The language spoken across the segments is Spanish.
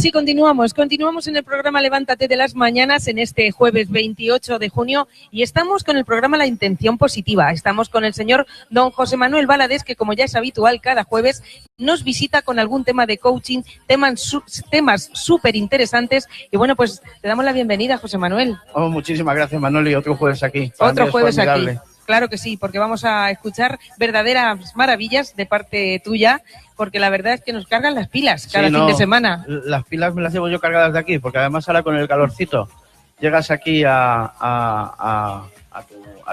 sí, continuamos en el programa Levántate de las Mañanas en este jueves 28 de junio y estamos con el programa La Intención Positiva. Estamos con el señor don José Manuel Valadez, que como ya es habitual cada jueves nos visita con algún tema de coaching, temas súper interesantes. Y bueno, pues te damos la bienvenida, José Manuel. Oh, muchísimas gracias, Manuel, y otro jueves aquí. Otro jueves aquí. Claro que sí, porque vamos a escuchar verdaderas maravillas de parte tuya, porque la verdad es que nos cargan las pilas cada fin de semana. Las pilas me las llevo yo cargadas de aquí, porque además ahora con el calorcito llegas aquí a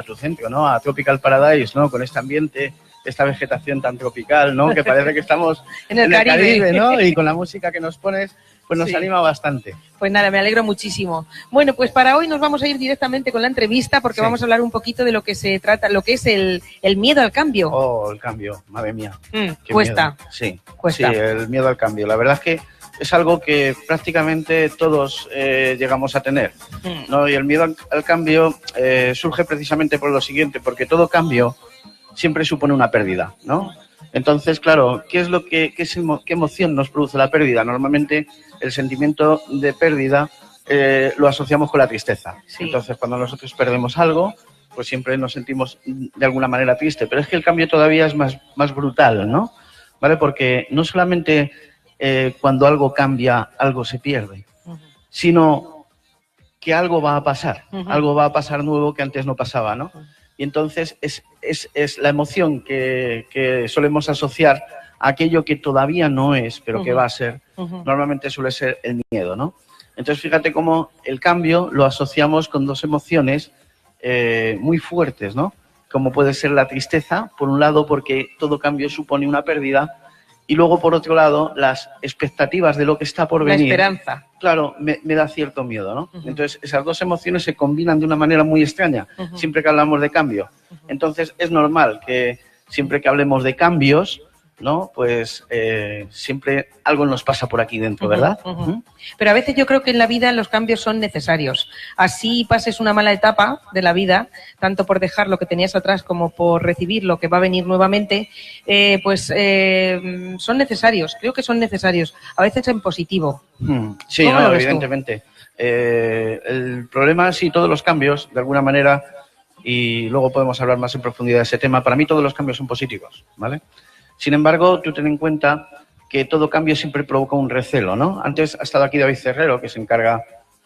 tu centro, ¿no? A Tropical Paradise, ¿no? Con este ambiente, esta vegetación tan tropical, ¿no? Que parece que estamos en el Caribe, ¿no? Y con la música que nos pones, pues nos anima bastante. Pues nada, me alegro muchísimo. Bueno, pues para hoy nos vamos a ir directamente con la entrevista porque vamos a hablar un poquito de lo que se trata, lo que es el miedo al cambio. Oh, el cambio, madre mía. Cuesta. Miedo. Sí, cuesta. Sí, el miedo al cambio. La verdad es que es algo que prácticamente todos llegamos a tener, ¿no? Y el miedo al cambio surge precisamente por lo siguiente, porque todo cambio siempre supone una pérdida, ¿no? Entonces, claro, ¿qué emoción nos produce la pérdida? Normalmente el sentimiento de pérdida lo asociamos con la tristeza. Sí. Entonces, cuando nosotros perdemos algo, pues siempre nos sentimos de alguna manera triste. Pero es que el cambio todavía es más brutal, ¿no? ¿Vale? Porque no solamente cuando algo cambia, algo se pierde, sino que algo va a pasar, algo va a pasar nuevo que antes no pasaba, ¿no? Y entonces es la emoción que solemos asociar a aquello que todavía no es, pero que va a ser. Normalmente suele ser el miedo, ¿no? Entonces, fíjate cómo el cambio lo asociamos con dos emociones muy fuertes, ¿no? Como puede ser la tristeza, por un lado, porque todo cambio supone una pérdida, y luego, por otro lado, las expectativas de lo que está por venir. La esperanza. Claro, me da cierto miedo, ¿no? Entonces, esas dos emociones se combinan de una manera muy extraña, siempre que hablamos de cambio. Entonces, es normal que siempre que hablemos de cambios, ¿no? Pues siempre algo nos pasa por aquí dentro, ¿verdad? Pero a veces yo creo que en la vida los cambios son necesarios. Así pases una mala etapa de la vida, tanto por dejar lo que tenías atrás como por recibir lo que va a venir nuevamente, son necesarios. Creo que son necesarios. A veces en positivo. Sí, no, evidentemente. El problema, sí, todos los cambios, de alguna manera, y luego podemos hablar más en profundidad de ese tema, para mí todos los cambios son positivos, ¿vale? Sin embargo, tú ten en cuenta que todo cambio siempre provoca un recelo, ¿no? Antes ha estado aquí David Cerrero, que se encarga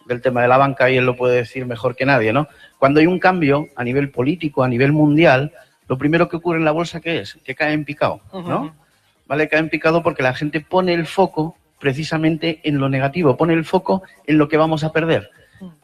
del tema de la banca, y él lo puede decir mejor que nadie, ¿no? Cuando hay un cambio a nivel político, a nivel mundial, lo primero que ocurre en la bolsa, ¿qué es? Que cae en picado, ¿no? ¿Vale? Cae en picado porque la gente pone el foco precisamente en lo negativo, pone el foco en lo que vamos a perder.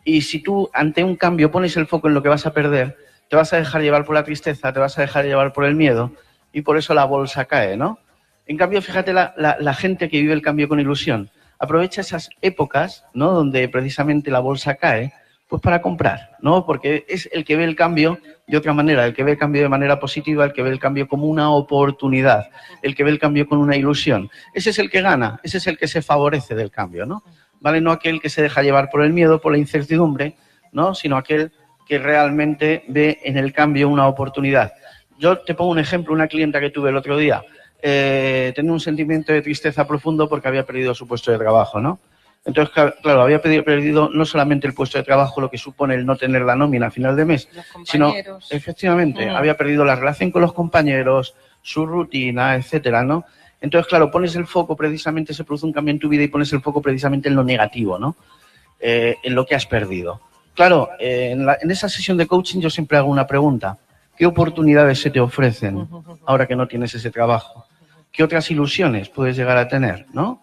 Y si tú ante un cambio pones el foco en lo que vas a perder, te vas a dejar llevar por la tristeza, te vas a dejar llevar por el miedo, y por eso la bolsa cae, ¿no? En cambio, fíjate la gente que vive el cambio con ilusión. Aprovecha esas épocas, ¿no? Donde precisamente la bolsa cae, pues para comprar, ¿no? Porque es el que ve el cambio de otra manera, el que ve el cambio de manera positiva, el que ve el cambio como una oportunidad, el que ve el cambio con una ilusión. Ese es el que gana, ese es el que se favorece del cambio, ¿no? ¿Vale? No aquel que se deja llevar por el miedo, por la incertidumbre, ¿no? Sino aquel que realmente ve en el cambio una oportunidad. Yo te pongo un ejemplo, una clienta que tuve el otro día, tenía un sentimiento de tristeza profundo porque había perdido su puesto de trabajo, ¿no? Entonces, claro, había perdido no solamente el puesto de trabajo, lo que supone el no tener la nómina a final de mes, sino, efectivamente, había perdido la relación con los compañeros, su rutina, etcétera, ¿no? Entonces, claro, pones el foco precisamente, se produce un cambio en tu vida y pones el foco precisamente en lo negativo, ¿no? En lo que has perdido. Claro, en esa sesión de coaching yo siempre hago una pregunta. ¿Qué oportunidades se te ofrecen ahora que no tienes ese trabajo? ¿Qué otras ilusiones puedes llegar a tener, no?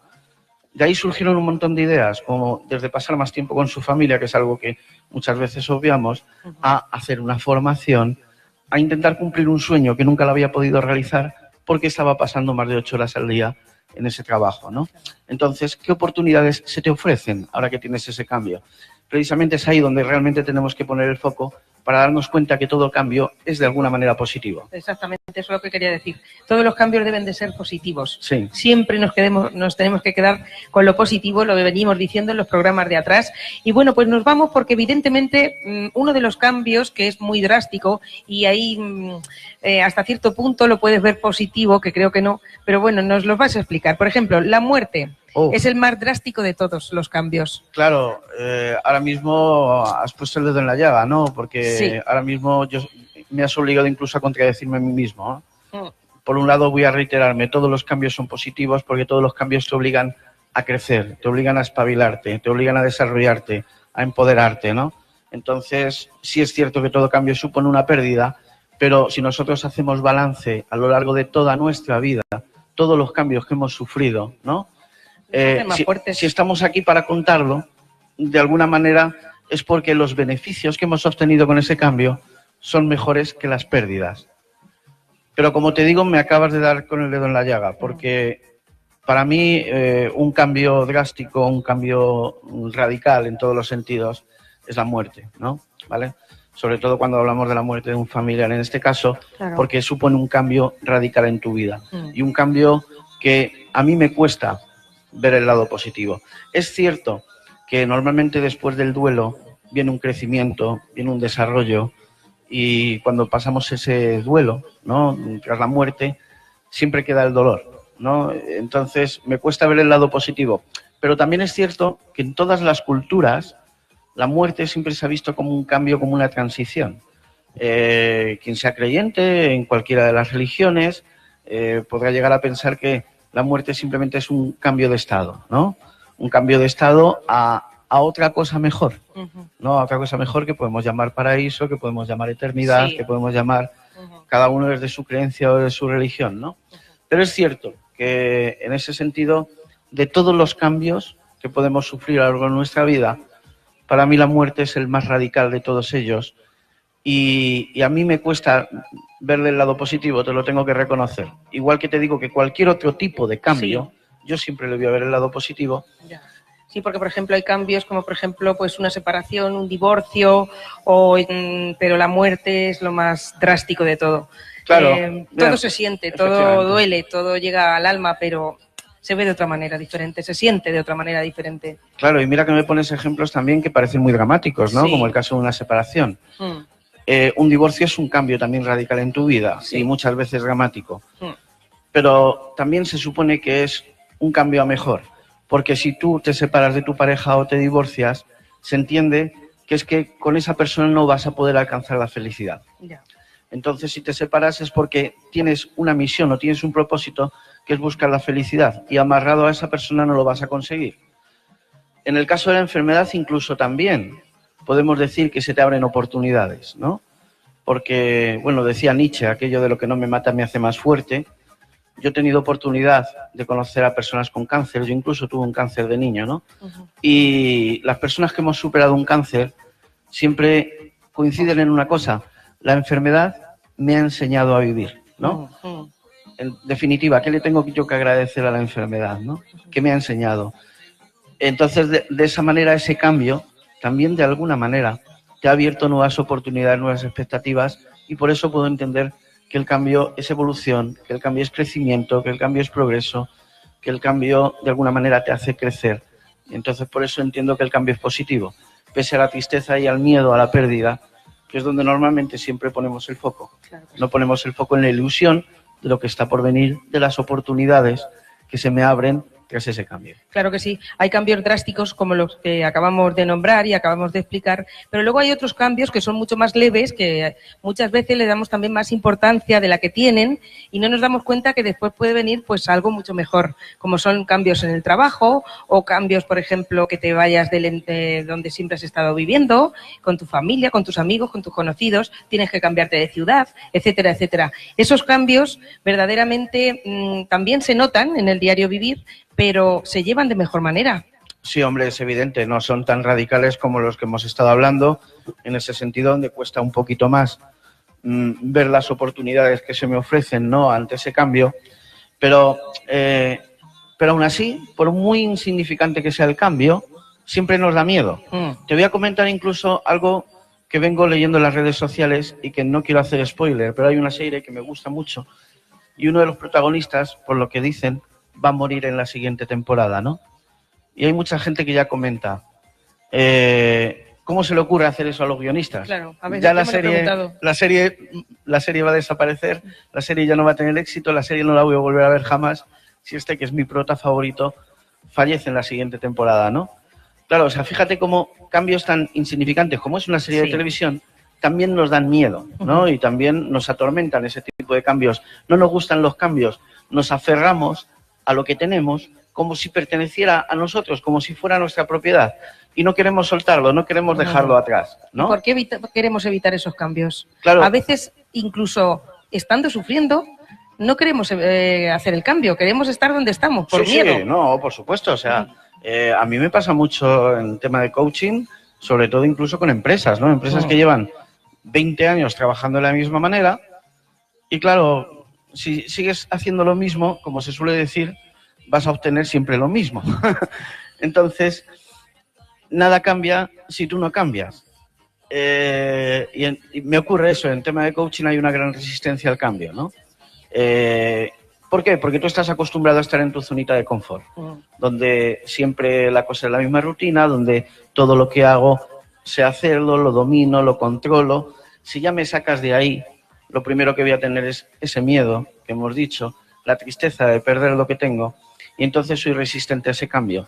De ahí surgieron un montón de ideas, como desde pasar más tiempo con su familia, que es algo que muchas veces obviamos, a hacer una formación, a intentar cumplir un sueño que nunca lo había podido realizar porque estaba pasando más de 8 horas al día en ese trabajo, ¿no? Entonces, ¿qué oportunidades se te ofrecen ahora que tienes ese cambio? Precisamente es ahí donde realmente tenemos que poner el foco para darnos cuenta que todo cambio es de alguna manera positivo. Exactamente, eso es lo que quería decir. Todos los cambios deben de ser positivos. Sí. Siempre nos tenemos que quedar con lo positivo, lo que venimos diciendo en los programas de atrás. Y bueno, pues nos vamos porque evidentemente uno de los cambios que es muy drástico y ahí hasta cierto punto lo puedes ver positivo, que creo que no, pero bueno, nos lo vas a explicar. Por ejemplo, la muerte. Es el más drástico de todos los cambios. Claro, ahora mismo has puesto el dedo en la llaga, ¿no? Porque ahora mismo me has obligado incluso a contradecirme a mí mismo, ¿no? Por un lado voy a reiterarme, todos los cambios son positivos porque todos los cambios te obligan a crecer, te obligan a espabilarte, te obligan a desarrollarte, a empoderarte, ¿no? Entonces, sí es cierto que todo cambio supone una pérdida, pero si nosotros hacemos balance a lo largo de toda nuestra vida, todos los cambios que hemos sufrido, ¿no? Si estamos aquí para contarlo, de alguna manera es porque los beneficios que hemos obtenido con ese cambio son mejores que las pérdidas. Pero como te digo, me acabas de dar con el dedo en la llaga, porque para mí un cambio drástico, un cambio radical en todos los sentidos es la muerte, ¿no? ¿Vale? Sobre todo cuando hablamos de la muerte de un familiar, en este caso, porque supone un cambio radical en tu vida y un cambio que a mí me cuesta ver el lado positivo. Es cierto que normalmente después del duelo viene un crecimiento, viene un desarrollo y cuando pasamos ese duelo, ¿no? Tras la muerte, siempre queda el dolor, ¿no? Entonces me cuesta ver el lado positivo. Pero también es cierto que en todas las culturas la muerte siempre se ha visto como un cambio, como una transición. Quien sea creyente en cualquiera de las religiones podrá llegar a pensar que la muerte simplemente es un cambio de estado, ¿no? Un cambio de estado a otra cosa mejor, ¿no? A otra cosa mejor que podemos llamar paraíso, que podemos llamar eternidad, que podemos llamar cada uno desde su creencia o de su religión, ¿no? Pero es cierto que en ese sentido, de todos los cambios que podemos sufrir a lo largo de nuestra vida, para mí la muerte es el más radical de todos ellos y a mí me cuesta verle el lado positivo, te lo tengo que reconocer. Igual que te digo que cualquier otro tipo de cambio, yo siempre le voy a ver el lado positivo. Ya. Sí, porque, por ejemplo, hay cambios como, por ejemplo, pues una separación, un divorcio, pero la muerte es lo más drástico de todo. Claro. Todo se siente, todo duele, todo llega al alma, pero se ve de otra manera diferente, se siente de otra manera diferente. Claro, y mira que me pones ejemplos también que parecen muy dramáticos, ¿no? Como el caso de una separación. Un divorcio es un cambio también radical en tu vida y muchas veces dramático. Pero también se supone que es un cambio a mejor. Porque si tú te separas de tu pareja o te divorcias, se entiende que es que con esa persona no vas a poder alcanzar la felicidad. Ya. Entonces, si te separas es porque tienes una misión o tienes un propósito que es buscar la felicidad y amarrado a esa persona no lo vas a conseguir. En el caso de la enfermedad incluso también podemos decir que se te abren oportunidades, ¿no? Porque, bueno, decía Nietzsche, aquello de lo que no me mata me hace más fuerte. Yo he tenido oportunidad de conocer a personas con cáncer, yo incluso tuve un cáncer de niño, ¿no? Y las personas que hemos superado un cáncer siempre coinciden en una cosa, la enfermedad me ha enseñado a vivir, ¿no? En definitiva, ¿qué le tengo yo que agradecer a la enfermedad, ¿no? ¿Qué me ha enseñado? Entonces, de esa manera, ese cambio, también de alguna manera, te ha abierto nuevas oportunidades, nuevas expectativas y por eso puedo entender que el cambio es evolución, que el cambio es crecimiento, que el cambio es progreso, que el cambio de alguna manera te hace crecer. Entonces por eso entiendo que el cambio es positivo, pese a la tristeza y al miedo a la pérdida, que es donde normalmente siempre ponemos el foco. No ponemos el foco en la ilusión de lo que está por venir, de las oportunidades que se me abren tras ese cambio. Claro que sí, hay cambios drásticos como los que acabamos de nombrar y acabamos de explicar, pero luego hay otros cambios que son mucho más leves, que muchas veces le damos también más importancia de la que tienen y no nos damos cuenta que después puede venir pues algo mucho mejor, como son cambios en el trabajo o cambios, por ejemplo, que te vayas de donde siempre has estado viviendo, con tu familia, con tus amigos, con tus conocidos, tienes que cambiarte de ciudad, etcétera, etcétera. Esos cambios verdaderamente también se notan en el diario vivir, pero se llevan de mejor manera. Sí, hombre, es evidente, no son tan radicales como los que hemos estado hablando, en ese sentido donde cuesta un poquito más ver las oportunidades que se me ofrecen, ¿no?, ante ese cambio, pero aún así, por muy insignificante que sea el cambio, siempre nos da miedo. Te voy a comentar incluso algo que vengo leyendo en las redes sociales y que no quiero hacer spoiler, pero hay una serie que me gusta mucho y uno de los protagonistas, por lo que dicen, va a morir en la siguiente temporada, ¿no? Y hay mucha gente que ya comenta, ¿cómo se le ocurre hacer eso a los guionistas? Claro, a veces ya la serie va a desaparecer, la serie ya no va a tener éxito, la serie no la voy a volver a ver jamás, si este que es mi prota favorito fallece en la siguiente temporada, ¿no? Claro, o sea, fíjate cómo cambios tan insignificantes como es una serie de televisión también nos dan miedo, ¿no? Y también nos atormentan ese tipo de cambios. No nos gustan los cambios, nos aferramos a lo que tenemos como si perteneciera a nosotros, como si fuera nuestra propiedad. Y no queremos soltarlo, no queremos dejarlo atrás, ¿no? ¿Por qué queremos evitar esos cambios? Claro. A veces, incluso estando sufriendo, no queremos hacer el cambio, queremos estar donde estamos, por miedo. Sí, no, por supuesto. O sea, a mí me pasa mucho en tema de coaching, sobre todo incluso con empresas, ¿no? Empresas que llevan 20 años trabajando de la misma manera y, claro, si sigues haciendo lo mismo, como se suele decir, vas a obtener siempre lo mismo. Entonces, nada cambia si tú no cambias. Y me ocurre eso, en tema de coaching hay una gran resistencia al cambio, ¿no? ¿Por qué? Porque tú estás acostumbrado a estar en tu zonita de confort, donde siempre la cosa es la misma rutina, donde todo lo que hago sé hacerlo, lo domino, lo controlo. Si ya me sacas de ahí, lo primero que voy a tener es ese miedo que hemos dicho, la tristeza de perder lo que tengo, y entonces soy resistente a ese cambio.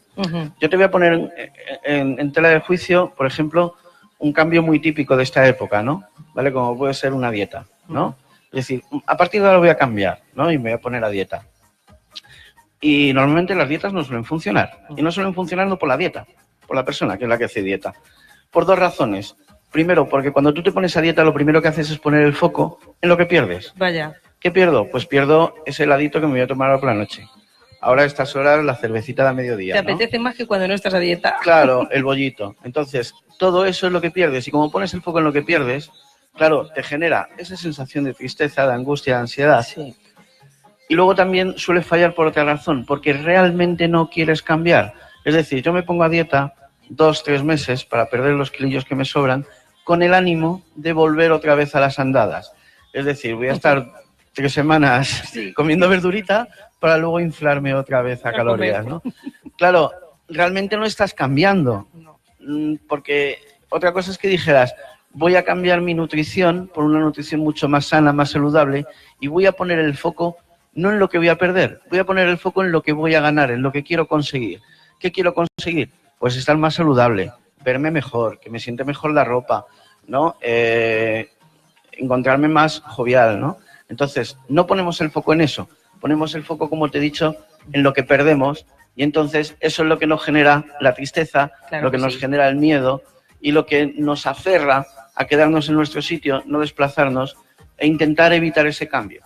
Yo te voy a poner en tela de juicio, por ejemplo, un cambio muy típico de esta época, ¿no? ¿Vale? Como puede ser una dieta, ¿no? Es decir, a partir de ahora voy a cambiar, ¿no? Y me voy a poner a dieta. Y normalmente las dietas no suelen funcionar. Y no suelen funcionar no por la dieta, por la persona que es la que hace dieta. Por dos razones. Primero, porque cuando tú te pones a dieta, lo primero que haces es poner el foco en lo que pierdes. Vaya. ¿Qué pierdo? Pues pierdo ese heladito que me voy a tomar ahora por la noche. Ahora a estas horas la cervecita de mediodía. Te apetece más que cuando no estás a dieta. Claro, el bollito. Entonces, todo eso es lo que pierdes. Y como pones el foco en lo que pierdes, claro, te genera esa sensación de tristeza, de angustia, de ansiedad. Sí. Y luego también suele fallar por otra razón, porque realmente no quieres cambiar. Es decir, yo me pongo a dieta 2-3 meses para perder los kilillos que me sobran, con el ánimo de volver otra vez a las andadas. Es decir, voy a estar 3 semanas comiendo verdurita para luego inflarme otra vez a calorías, ¿no? Claro, realmente no estás cambiando. Porque otra cosa es que dijeras, voy a cambiar mi nutrición por una nutrición mucho más sana, más saludable, y voy a poner el foco no en lo que voy a perder, voy a poner el foco en lo que voy a ganar, en lo que quiero conseguir. ¿Qué quiero conseguir? Pues estar más saludable, verme mejor, que me siente mejor la ropa, ¿no? Encontrarme más jovial, ¿no? Entonces, no ponemos el foco en eso, ponemos el foco, como te he dicho, en lo que perdemos, y entonces eso es lo que nos genera la tristeza, claro, lo que nos genera el miedo y lo que nos aferra a quedarnos en nuestro sitio, no desplazarnos e intentar evitar ese cambio.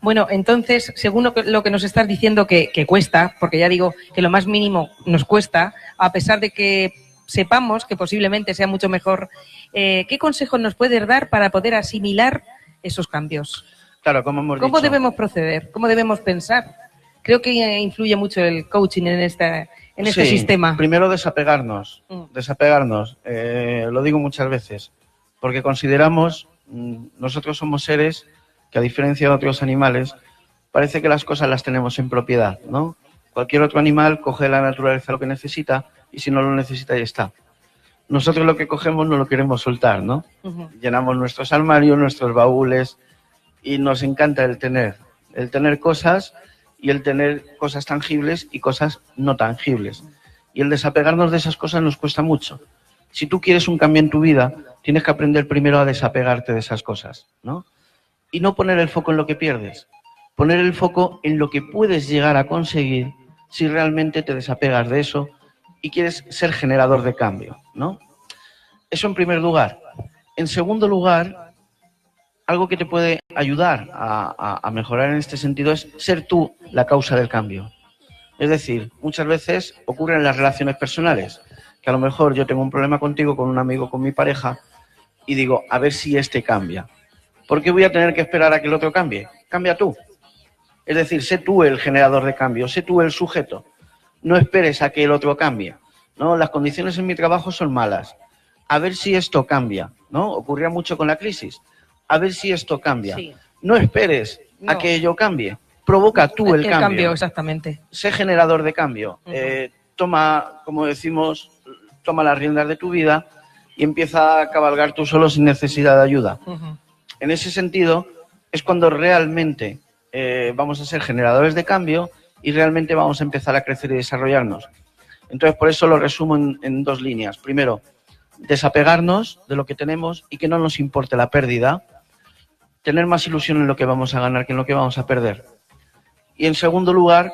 Bueno, entonces, según lo que nos estás diciendo que cuesta, porque ya digo que lo más mínimo nos cuesta, a pesar de que sepamos que posiblemente sea mucho mejor, ¿qué consejos nos puedes dar para poder asimilar esos cambios? Claro, como hemos dicho. ¿Cómo debemos proceder? ¿Cómo debemos pensar? Creo que influye mucho el coaching en este sistema. Primero desapegarnos, lo digo muchas veces, porque consideramos, nosotros somos seres que a diferencia de otros animales, parece que las cosas las tenemos en propiedad, ¿no? Cualquier otro animal coge de la naturaleza lo que necesita y si no lo necesita ya está. Nosotros lo que cogemos no lo queremos soltar, ¿no? Llenamos nuestros armarios, nuestros baúles y nos encanta el tener cosas y el tener cosas tangibles y cosas no tangibles. Y el desapegarnos de esas cosas nos cuesta mucho. Si tú quieres un cambio en tu vida, tienes que aprender primero a desapegarte de esas cosas, ¿no? Y no poner el foco en lo que pierdes, poner el foco en lo que puedes llegar a conseguir si realmente te desapegas de eso y quieres ser generador de cambio, ¿no? Eso en primer lugar. En segundo lugar, algo que te puede ayudar a mejorar en este sentido es ser tú la causa del cambio. Es decir, muchas veces ocurre en las relaciones personales, que a lo mejor yo tengo un problema contigo, con un amigo, con mi pareja, y digo, a ver si este cambia. ¿Por qué voy a tener que esperar a que el otro cambie? Cambia tú. Es decir, sé tú el generador de cambio, sé tú el sujeto. No esperes a que el otro cambie, ¿no? Las condiciones en mi trabajo son malas. A ver si esto cambia, ¿no? Ocurría mucho con la crisis. A ver si esto cambia. Sí. No esperes a que ello cambie. Provoca tú el cambio. Cambio, exactamente. Sé generador de cambio. Toma, como decimos, toma las riendas de tu vida y empieza a cabalgar tú solo sin necesidad de ayuda. En ese sentido, es cuando realmente vamos a ser generadores de cambio y realmente vamos a empezar a crecer y desarrollarnos. Entonces, por eso lo resumo en 2 líneas. Primero, desapegarnos de lo que tenemos y que no nos importe la pérdida. Tener más ilusión en lo que vamos a ganar que en lo que vamos a perder. Y en segundo lugar,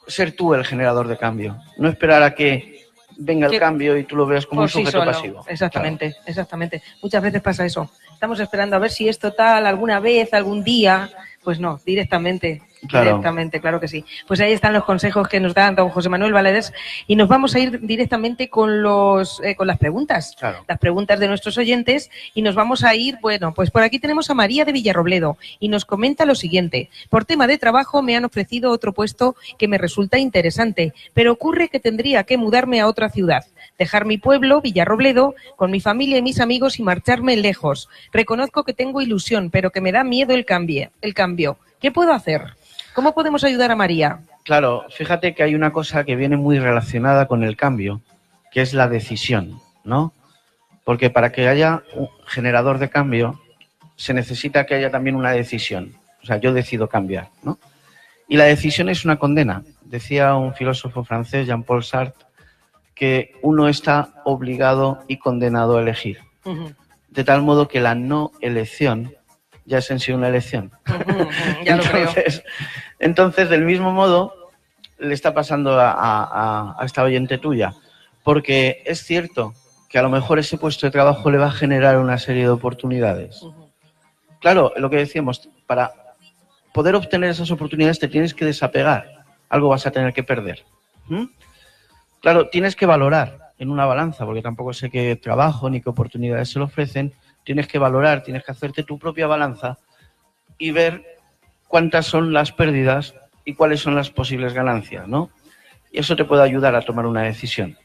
ser tú el generador de cambio. No esperar a que venga el cambio y tú lo veas como un sujeto pasivo. Exactamente, claro. Exactamente. Muchas veces pasa eso. Estamos esperando a ver si esto tal alguna vez, algún día. Pues no, directamente. Claro. Directamente, claro que sí. Pues ahí están los consejos que nos da don José Manuel Valadez y nos vamos a ir directamente con las preguntas, claro. Las preguntas de nuestros oyentes y nos vamos a ir, bueno, pues por aquí tenemos a María de Villarrobledo y nos comenta lo siguiente: por tema de trabajo me han ofrecido otro puesto que me resulta interesante, pero ocurre que tendría que mudarme a otra ciudad, dejar mi pueblo, Villarrobledo, con mi familia y mis amigos y marcharme lejos. Reconozco que tengo ilusión, pero que me da miedo el cambio. ¿Qué puedo hacer? ¿Cómo podemos ayudar a María? Claro, fíjate que hay una cosa que viene muy relacionada con el cambio, que es la decisión, ¿no? Porque para que haya un generador de cambio, se necesita que haya también una decisión. O sea, yo decido cambiar, ¿no? Y la decisión es una condena. Decía un filósofo francés, Jean-Paul Sartre, que uno está obligado y condenado a elegir. De tal modo que la no elección ya es en sí una elección. Ya lo creo. Entonces, del mismo modo, le está pasando a esta oyente tuya. Porque es cierto que a lo mejor ese puesto de trabajo le va a generar una serie de oportunidades. Claro, lo que decíamos, para poder obtener esas oportunidades te tienes que desapegar. Algo vas a tener que perder. Claro, tienes que valorar en una balanza, porque tampoco sé qué trabajo ni qué oportunidades se le ofrecen. Tienes que valorar, tienes que hacerte tu propia balanza y ver cuántas son las pérdidas y cuáles son las posibles ganancias, ¿no? Y eso te puede ayudar a tomar una decisión.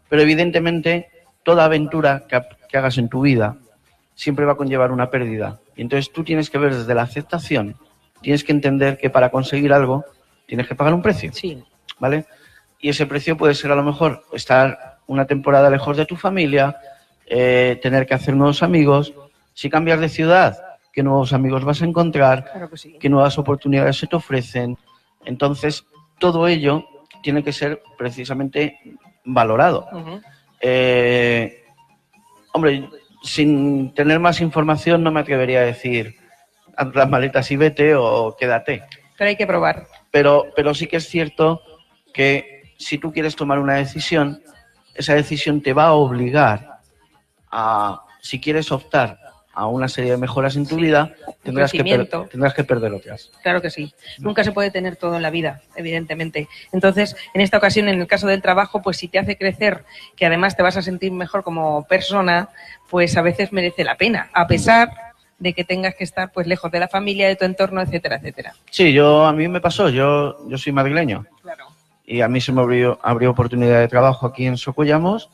Pero evidentemente, toda aventura que hagas en tu vida siempre va a conllevar una pérdida. Y entonces tú tienes que ver desde la aceptación, tienes que entender que para conseguir algo tienes que pagar un precio, sí. ¿Vale? Y ese precio puede ser a lo mejor estar una temporada lejos de tu familia, tener que hacer nuevos amigos. Si cambias de ciudad, ¿qué nuevos amigos vas a encontrar? Claro que sí. ¿Qué nuevas oportunidades se te ofrecen? Entonces, todo ello tiene que ser precisamente valorado. Hombre, sin tener más información no me atrevería a decir haz las maletas y vete o quédate. Pero hay que probar. Pero sí que es cierto que si tú quieres tomar una decisión, esa decisión te va a obligar a, si quieres optar a una serie de mejoras en tu vida, tendrás que perder otras. Claro que sí. Nunca se puede tener todo en la vida, evidentemente. Entonces, en esta ocasión, en el caso del trabajo, pues si te hace crecer, que además te vas a sentir mejor como persona, pues a veces merece la pena, a pesar de que tengas que estar pues lejos de la familia, de tu entorno, etcétera, etcétera. Sí, a mí me pasó. Yo soy madrileño. Claro. Y a mí se me abrió oportunidad de trabajo aquí en Socuellamos.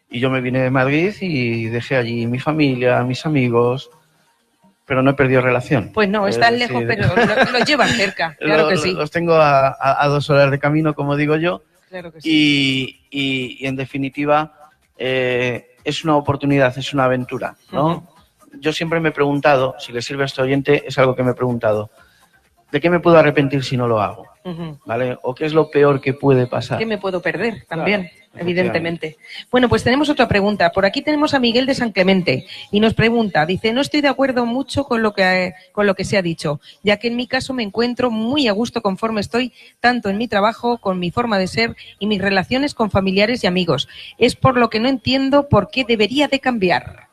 Y yo me vine de Madrid y dejé allí mi familia, mis amigos, pero no he perdido relación. Pues no, están lejos, pero los llevan cerca, claro que sí. Los tengo a 2 horas de camino, como digo yo. Claro que sí. Y en definitiva, es una oportunidad, es una aventura, ¿no? Yo siempre me he preguntado, si le sirve a este oyente, es algo que me he preguntado, ¿de qué me puedo arrepentir si no lo hago? ¿Vale? ¿O qué es lo peor que puede pasar? ¿Qué me puedo perder también? Claro, evidentemente. Bueno, pues tenemos otra pregunta. Por aquí tenemos a Miguel de San Clemente y nos pregunta, dice, no estoy de acuerdo mucho con lo que se ha dicho, ya que en mi caso me encuentro muy a gusto conforme estoy, tanto en mi trabajo, con mi forma de ser y mis relaciones con familiares y amigos. Es por lo que no entiendo por qué debería de cambiar.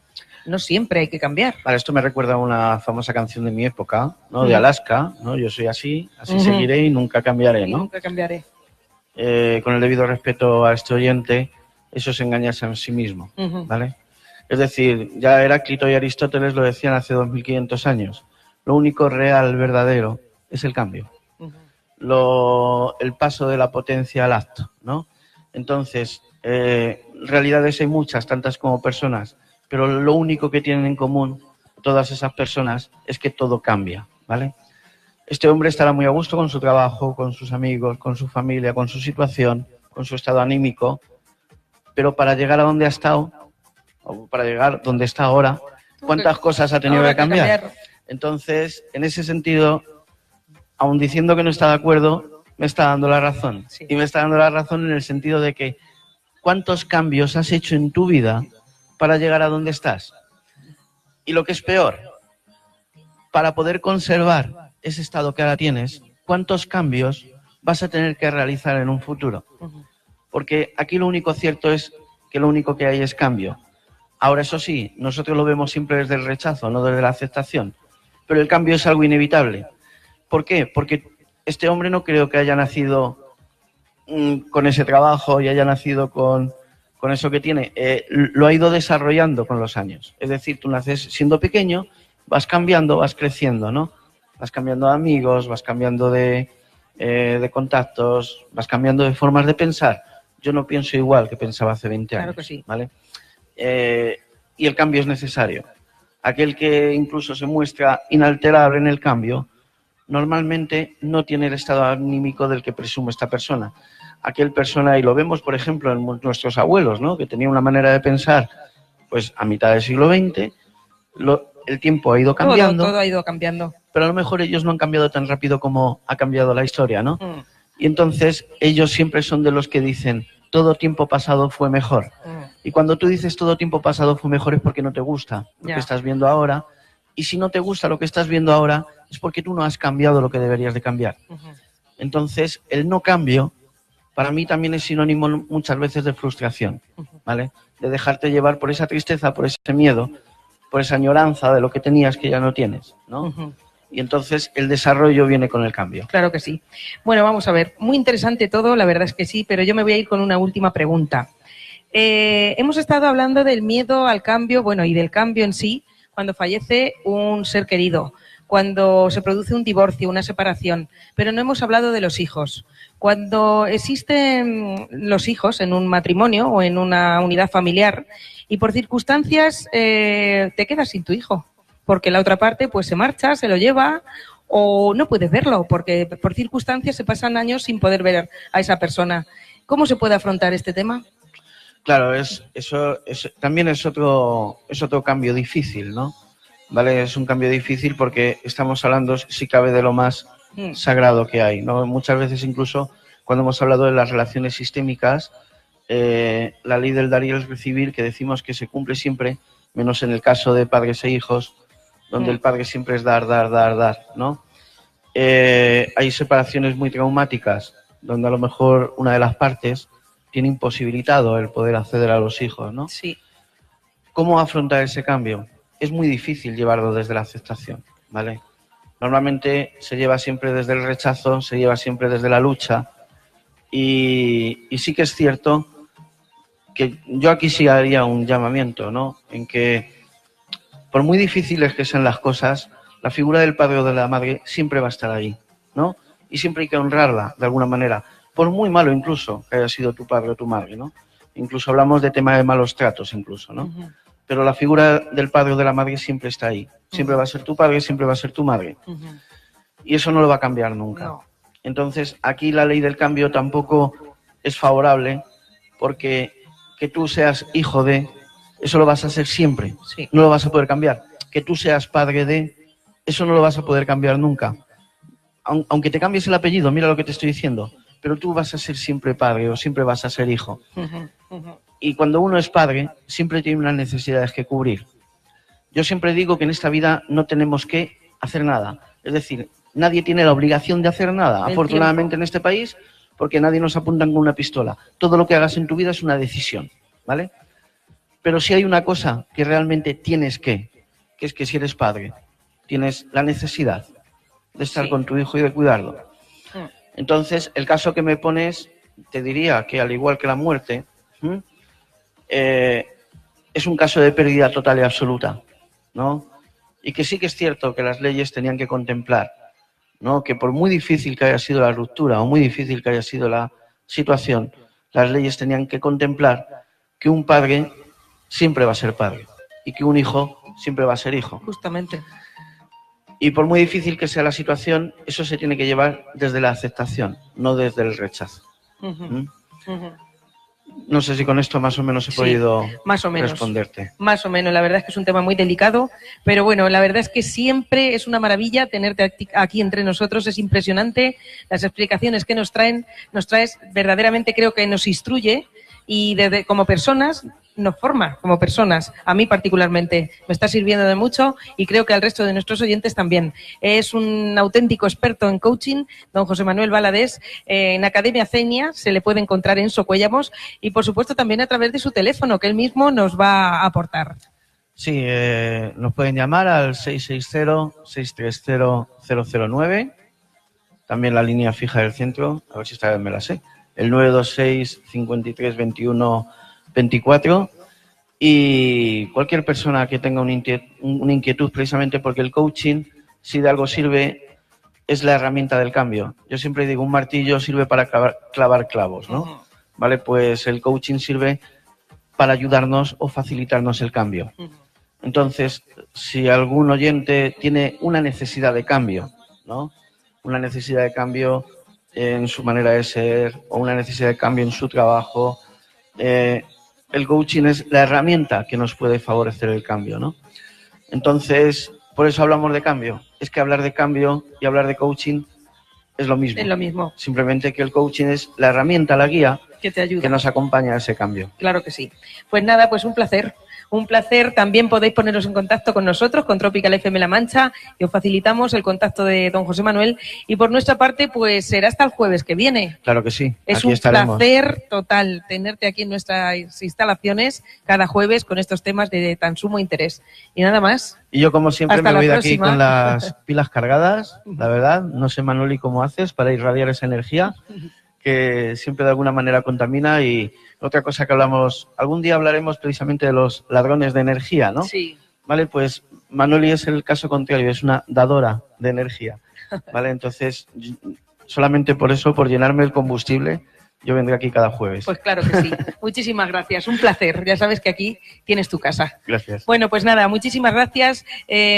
No siempre hay que cambiar. Vale, esto me recuerda a una famosa canción de mi época, ¿no? De Alaska, ¿no? Yo soy así seguiré y nunca cambiaré, ¿no? Nunca cambiaré. Con el debido respeto a este oyente, eso es engañarse a sí mismo, ¿vale? Es decir, ya Heráclito y Aristóteles lo decían hace 2500 años. Lo único real, verdadero, es el cambio. El paso de la potencia al acto, ¿no? Entonces, realidades hay muchas, tantas como personas, pero lo único que tienen en común todas esas personas es que todo cambia, ¿vale? Este hombre estará muy a gusto con su trabajo, con sus amigos, con su familia, con su situación, con su estado anímico, pero para llegar a donde ha estado, o para llegar donde está ahora, ¿cuántas cosas ha tenido que cambiar? Entonces, en ese sentido, aun diciendo que no está de acuerdo, me está dando la razón. Sí. Y me está dando la razón en el sentido de que ¿cuántos cambios has hecho en tu vida para llegar a donde estás? Y lo que es peor, para poder conservar ese estado que ahora tienes, ¿cuántos cambios vas a tener que realizar en un futuro? Porque aquí lo único cierto es que lo único que hay es cambio. Ahora, eso sí, nosotros lo vemos siempre desde el rechazo, no desde la aceptación. Pero el cambio es algo inevitable. ¿Por qué? Porque este hombre no creo que haya nacido con ese trabajo y haya nacido con eso que tiene. Lo ha ido desarrollando con los años. Es decir, tú naces siendo pequeño, vas cambiando, vas creciendo, ¿no? Vas cambiando de amigos, vas cambiando de contactos, vas cambiando de formas de pensar. Yo no pienso igual que pensaba hace 20 años. Claro que sí. ¿Vale? Y el cambio es necesario. Aquel que incluso se muestra inalterable en el cambio, normalmente no tiene el estado anímico del que presume esta persona. Aquel persona, y lo vemos, por ejemplo, en nuestros abuelos, ¿no? Que tenían una manera de pensar, pues a mitad del siglo XX, el tiempo ha ido cambiando. Todo ha ido cambiando. Pero a lo mejor ellos no han cambiado tan rápido como ha cambiado la historia, ¿no? Y entonces ellos siempre son de los que dicen, todo tiempo pasado fue mejor. Y cuando tú dices todo tiempo pasado fue mejor es porque no te gusta lo que estás viendo ahora. Y si no te gusta lo que estás viendo ahora es porque tú no has cambiado lo que deberías de cambiar. Entonces, el no cambio, para mí también es sinónimo muchas veces de frustración, ¿vale? De dejarte llevar por esa tristeza, por ese miedo, por esa añoranza de lo que tenías que ya no tienes, ¿no? Y entonces el desarrollo viene con el cambio. Claro que sí. Bueno, vamos a ver, muy interesante todo, la verdad es que sí, pero yo me voy a ir con una última pregunta. Hemos estado hablando del miedo al cambio, bueno, y del cambio en sí, cuando fallece un ser querido, cuando se produce un divorcio, una separación, pero no hemos hablado de los hijos. Cuando existen los hijos en un matrimonio o en una unidad familiar y por circunstancias te quedas sin tu hijo, porque la otra parte pues se marcha, se lo lleva o no puedes verlo, porque por circunstancias se pasan años sin poder ver a esa persona. ¿Cómo se puede afrontar este tema? Claro, eso también es otro cambio difícil, ¿no? ¿Vale? Es un cambio difícil porque estamos hablando, si cabe, de lo más sagrado que hay, ¿no? Muchas veces incluso cuando hemos hablado de las relaciones sistémicas, la ley del dar y el recibir, que decimos que se cumple siempre, menos en el caso de padres e hijos, donde el padre siempre es dar, ¿no? Hay separaciones muy traumáticas, donde a lo mejor una de las partes tiene imposibilitado el poder acceder a los hijos, ¿no? Sí. ¿Cómo afrontar ese cambio? Es muy difícil llevarlo desde la aceptación, ¿vale? Normalmente se lleva siempre desde el rechazo, se lleva siempre desde la lucha y sí que es cierto que yo aquí sí haría un llamamiento, ¿no? En que por muy difíciles que sean las cosas, la figura del padre o de la madre siempre va a estar ahí, ¿no? Y siempre hay que honrarla de alguna manera, por muy malo incluso que haya sido tu padre o tu madre, ¿no? Incluso hablamos de tema de malos tratos incluso, ¿no? Pero la figura del padre o de la madre siempre está ahí. Siempre va a ser tu padre, siempre va a ser tu madre. Y eso no lo va a cambiar nunca. No. Entonces, aquí la ley del cambio tampoco es favorable porque que tú seas hijo de, eso lo vas a ser siempre. Sí. No lo vas a poder cambiar. Que tú seas padre de, eso no lo vas a poder cambiar nunca. Aunque te cambies el apellido, mira lo que te estoy diciendo, pero tú vas a ser siempre padre o siempre vas a ser hijo. Y cuando uno es padre, siempre tiene unas necesidades que cubrir. Yo siempre digo que en esta vida no tenemos que hacer nada. Es decir, nadie tiene la obligación de hacer nada, afortunadamente en este país, porque nadie nos apunta con una pistola. Todo lo que hagas en tu vida es una decisión, ¿vale? Pero si hay una cosa que realmente tienes que es que si eres padre, tienes la necesidad de estar con tu hijo y de cuidarlo. Entonces, el caso que me pones, te diría que al igual que la muerte, es un caso de pérdida total y absoluta, ¿no? Y que sí que es cierto que las leyes tenían que contemplar, ¿no? Que por muy difícil que haya sido la ruptura o muy difícil que haya sido la situación, las leyes tenían que contemplar que un padre siempre va a ser padre y que un hijo siempre va a ser hijo. Justamente. Y por muy difícil que sea la situación, eso se tiene que llevar desde la aceptación, no desde el rechazo. No sé si con esto más o menos he podido más o menos, responderte. Más o menos, la verdad es que es un tema muy delicado, pero bueno, la verdad es que siempre es una maravilla tenerte aquí entre nosotros, es impresionante las explicaciones que nos traes, verdaderamente creo que nos instruye y como personas nos forma como personas, a mí particularmente me está sirviendo de mucho y creo que al resto de nuestros oyentes también. Es un auténtico experto en coaching, don José Manuel Valadés, en Academia Zenia, se le puede encontrar en Socuéllamos y por supuesto también a través de su teléfono que él mismo nos va a aportar. Sí, nos pueden llamar al 660-630-009, también la línea fija del centro, a ver si esta vez me la sé, el 926 53 21 24, y cualquier persona que tenga una inquietud, precisamente porque el coaching, si de algo sirve, es la herramienta del cambio. Yo siempre digo, un martillo sirve para clavar clavos, ¿no? Vale, pues el coaching sirve para ayudarnos o facilitarnos el cambio. Entonces, si algún oyente tiene una necesidad de cambio, ¿no? Una necesidad de cambio en su manera de ser o una necesidad de cambio en su trabajo, el coaching es la herramienta que nos puede favorecer el cambio, ¿no? Entonces, por eso hablamos de cambio. Es que hablar de cambio y hablar de coaching es lo mismo. Es lo mismo. Simplemente que el coaching es la herramienta, la guía que te ayuda, que nos acompaña a ese cambio. Claro que sí. Pues nada, pues un placer. Un placer. También podéis poneros en contacto con nosotros, con Tropical FM La Mancha, y os facilitamos el contacto de don José Manuel. Y por nuestra parte, pues será hasta el jueves que viene. Claro que sí. Es aquí un estaremos. placer total tenerte aquí en nuestras instalaciones cada jueves con estos temas de tan sumo interés. Y nada más. Y yo, como siempre, hasta me voy de aquí próxima. con las pilas cargadas, la verdad. No sé, Manoli, cómo haces para irradiar esa energía que siempre de alguna manera contamina. Y otra cosa que hablamos, algún día hablaremos precisamente de los ladrones de energía, ¿no? Sí. Vale, pues Manoli es el caso contrario, es una dadora de energía, ¿vale? Entonces, solamente por eso, por llenarme el combustible, yo vendré aquí cada jueves. Pues claro que sí. Muchísimas gracias. Un placer. Ya sabes que aquí tienes tu casa. Gracias. Bueno, pues nada, muchísimas gracias.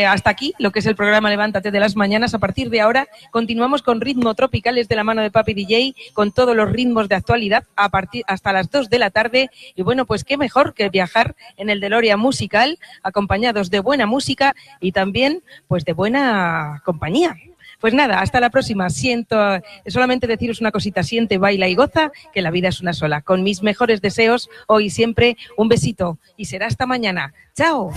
Hasta aquí lo que es el programa Levántate de las Mañanas. A partir de ahora continuamos con Ritmo Tropicales de la mano de Papi DJ, con todos los ritmos de actualidad hasta las 2 de la tarde. Y bueno, pues qué mejor que viajar en el DeLorean musical, acompañados de buena música y también pues de buena compañía. Pues nada, hasta la próxima. Solamente deciros una cosita, siente, baila y goza, que la vida es una sola. Con mis mejores deseos, hoy y siempre, un besito y será hasta mañana. ¡Chao!